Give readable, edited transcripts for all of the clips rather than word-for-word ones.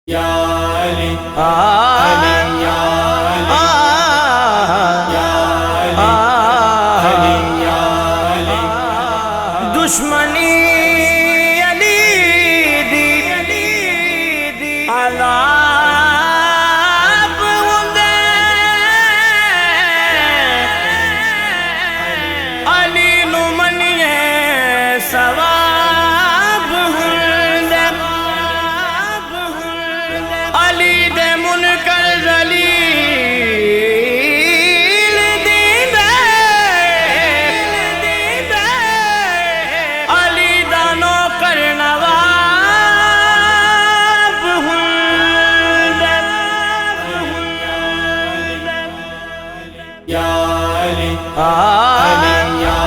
یا علی علی یا علی یا علی دشمنی علی دی عذاب ہوندے علی نو منیے ثواب ہوندے علی دے منکر ذلیل دیندے علی دا نوکر نواب ہوندے یا علی علی یا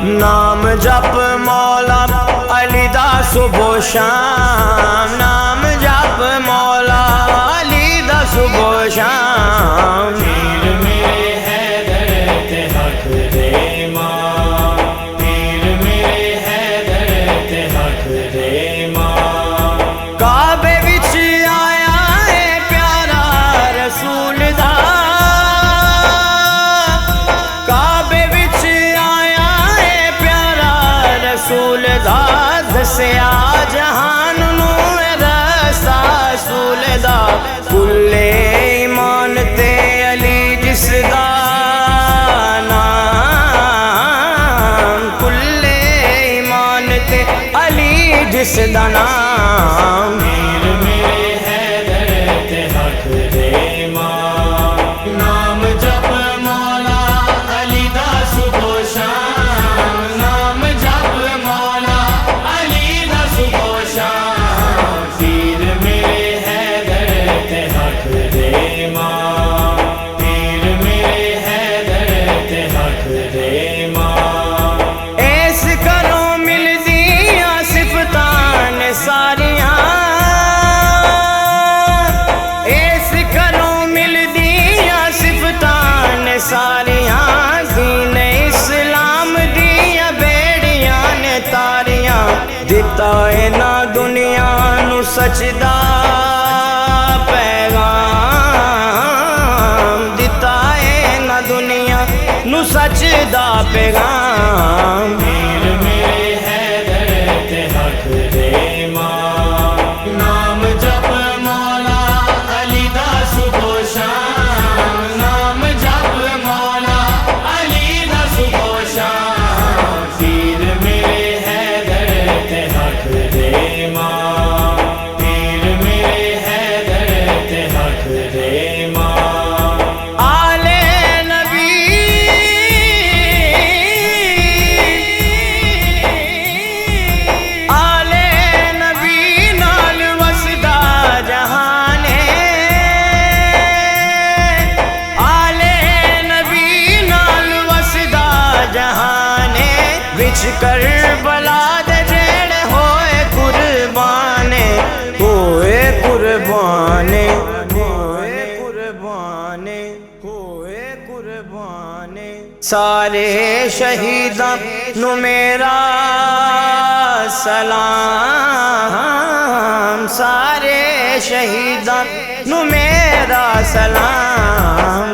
نام جپ مولا علی دا صبح و شام نام جپ مولا علی دا صبح و شام پیر میرے حیدر تے حق دے ماں پیر میرے حیدر تے حق دے ماں کعبے وچ آیا ہے پیارا رسول دا کعبے وچ آیا ہے پیارا رسول دا دسیا جہان نو رستہ رسول دا کل ایمان تے علی جس دا نام کل ایمان تے علی جس دا نام پیر میرے حیدر تے حق دے ماں نام جپ مولا علی دا صبح و شام نام جپ مولا علی دا صبح و شام پیر میرے حیدر تے حق دے ماں پیر میرے حیدر تے حق دے ماں ایس کروں مل دیاں صفتان ساریاں ایس کروں مل دیاں صفتان ساریاں دین اسلام دیاں بیڑیاں نے تاریاں دتا ہے نا دنیا نو سچ دا پیغام دتا ہے نا دنیا نو سچ دا پیغام پیر میرے حیدر تے حق دے ماں نام جپ مولا علی دا صبح و شام نام جپ مولا علی دا صبح و شام پیر میرے حیدر تے حق دے ماں پیر میرے حیدر تے حق دے ماں آل نبی آل نبی نال وسدا جہان آل نبی نال وسدا جہان وچ کربلا دے جڑے ہوئے قربان ہوئے قربان ہوئے قربان ہوئے قربان سارے شہیداں نو میرا سلام سارے شہیداں نو میرا سلام